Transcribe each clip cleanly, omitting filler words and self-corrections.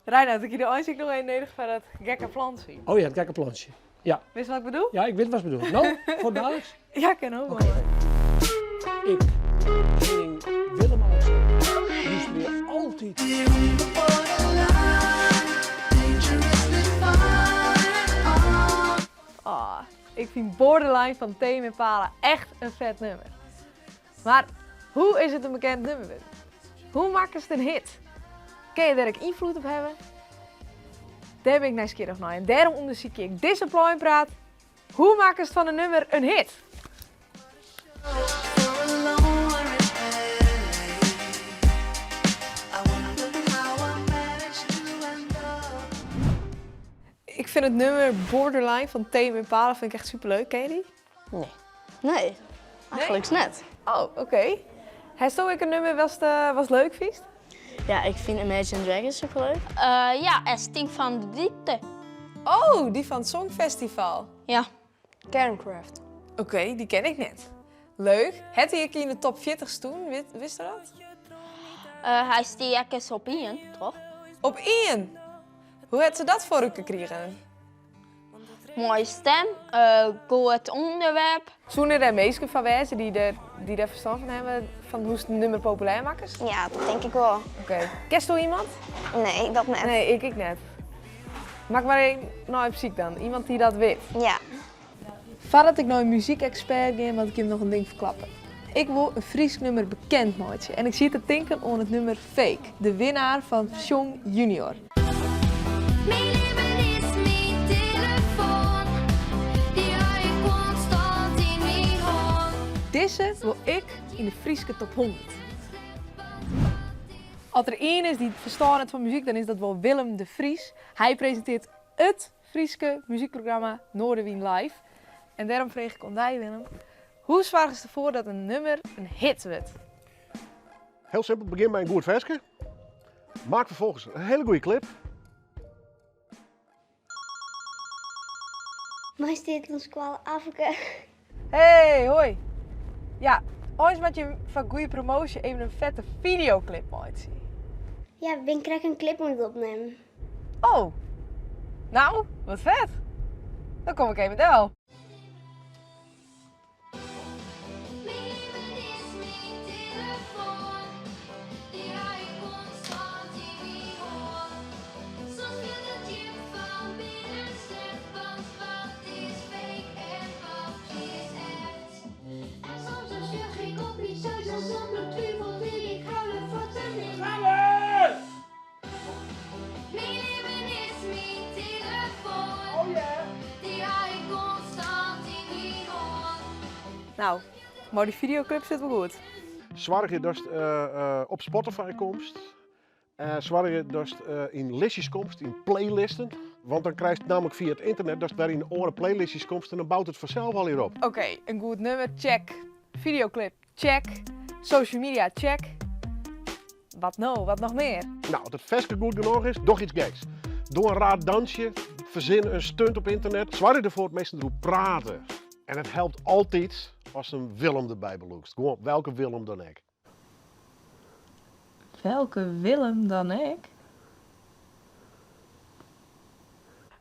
Reinoud, ik heb eigenlijk nog een nodig van het gekke plantje. Oh ja, het gekke plantje. Ja. Wist je wat ik bedoel? Ja, ik weet wat ze bedoelen. Nou, voor dadelijk. Ja, ik ken ook wel. Ik, koning Willem-Alexander, illustreer altijd. Ik vind Borderline van Tame Impala echt een vet nummer. Maar hoe is het een bekend nummer? Hoe maken ze het een hit? Kun je daar ook invloed op hebben? Daar ben ik nieuwsgierig naar en daarom onderzoek ik deze praat. Hoe maken ze het van een nummer een hit? Ik vind het nummer Borderline van Tame Impala vind ik echt superleuk. Ken je die? Nee, eigenlijk net. Oh, oké. Heeft ook een nummer was leuk vies? Ja, ik vind Imagine Dragons superleuk. Ja, het stinkt van de diepte. Oh, die van het Songfestival. Ja. Kernkraft. Oké, die ken ik net. Leuk. Het hij in de top 40 toen, wist je dat? Hij stiet eens op Ian, toch? Op Ian. Hoe had ze dat voor elkaar gekregen? Mooie stem, goed onderwerp. Zoenen er meesten van wijzen die er verstand van hebben van hoe ze het nummer populair maken? Ja, dat denk ik wel. Oké. Kent je iemand? Nee, dat net. Nee, ik net. Maak maar een nou op ziek dan. Iemand die dat weet. Ja. Voordat ik nou een muziekexpert ben, want ik heb nog een ding verklappen. Ik wil een Fries nummer bekend maken en ik zie te denken aan het nummer Fake, de winnaar van Song Junior. Mijn leven is mijn telefoon, die hou ik constant in mijn hand. Deze wil ik in de Frieske top 100. Als er één is die verstaat het van muziek, dan is dat wel Willem de Vries. Hij presenteert het Frieske muziekprogramma Noorderwien Live. En daarom vreeg ik aan jou, Willem. Hoe zorgen ze ervoor dat een nummer een hit wordt? Heel simpel, begin bij een goed versje. Maak vervolgens een hele goede clip. Majesteit ons kwal Afrika. Hey, hoi. Ja, ooit met je van goede promotie even een vette videoclip maken. Ja, ben krijg een clip moet opnemen. Oh, nou, wat vet. Dan kom ik even wel. Mijn leven is mijn telefoon, die hou ik constant in mijn hand. Soms wil het je van binnen slecht, want wat is fake en wat is echt? En soms als je geen kopie zo zonder twijfel wil ik houden voor te nemen. Mijn leven is mijn telefoon, die hou ik constant in mijn hand. Nou, maar die videoclip zit wel goed. Zorg je dat je op Spotify komt. Zorg je dat je in listjes komt, in playlisten. Want dan krijg je namelijk via het internet dat je daar in de oren playlistjes komt en dan bouwt het vanzelf al hierop. Oké, een goed nummer, check. Videoclip, check. Social media, check. Wat nou? Wat nog meer? Nou, als het versje goed genoeg is, doe iets geks. Doe een raar dansje, verzin een stunt op internet. Zorg ervoor het meeste erop praten. En het helpt altijd als een Willem erbij beloekt. Gewoon welke Willem dan ook. Welke Willem dan ik?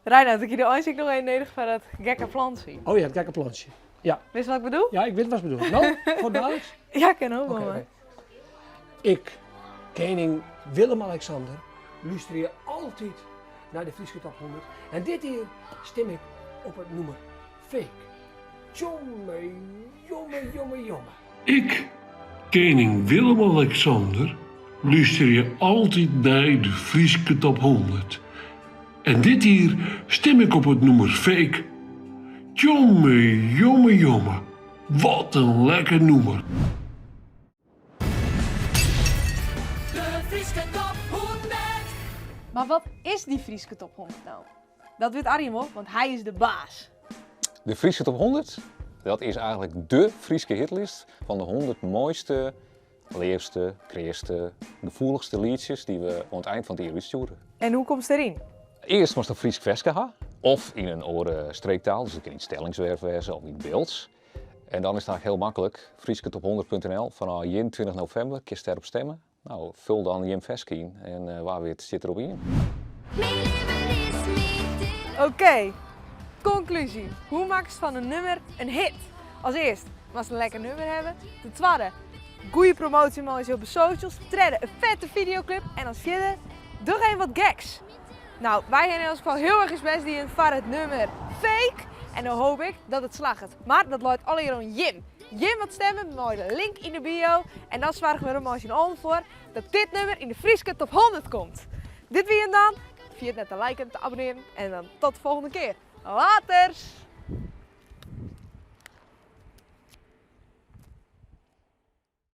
Reinoud, ik heb eigenlijk nog een nodig van het gekke plantje. Oh ja, het gekke plantje. Ja. Wist je wat ik bedoel? Ja, ik weet wat ze bedoelen. Nou, voor dadelijk. Ja, ik ken ook wel. Oké. Ik, koning Willem-Alexander, illustreer altijd naar de Frieske top 100. En dit hier stem ik op het nummer Fake. Tjomme, jomme. Ik, koning Willem-Alexander, luister altijd naar de Frieske top 100. En dit hier stem ik op het nummer Fake. Jomme. Wat een lekker nummer. De Frieske top 100. Maar wat is die Frieske top 100 nou? Dat weet Arjen wel, want hij is de baas. De Frieske Top 100, dat is eigenlijk dé Frieske hitlist van de 100 mooiste, leerste, creëerste, gevoeligste liedjes die we aan het eind van het jaar uitsturen. En hoe komt het erin? Eerst moest een Fries verske hebben, of in een oren streektaal, dus ik kan in stellingswerf wezen of in beelds. En dan is het eigenlijk heel makkelijk, friesketop100.nl, vanaf 21 november kun je erop stemmen. Nou, vul dan Jim Veske in en waar weer zit erop in. Mijn leven is niet Oké, conclusie. Hoe maken ze van een nummer een hit? Als eerst, was een lekker nummer hebben. Ten tweede, goede promotie mooi op de socials. Ten derde, een vette videoclip. En als vierde, doe geen wat gags. Nou, wij zijn in elk geval heel erg best die van het nummer Fake. En dan hoop ik dat het slaagt. Maar dat luidt alleen Jim. Jim wat stemmen, mooi de link in de bio. En dan zorgen we er maar eens voor dat dit nummer in de Frieske Top 100 komt. Dit wie en dan. Vergeet net te liken, te abonneren en dan tot de volgende keer. Laters!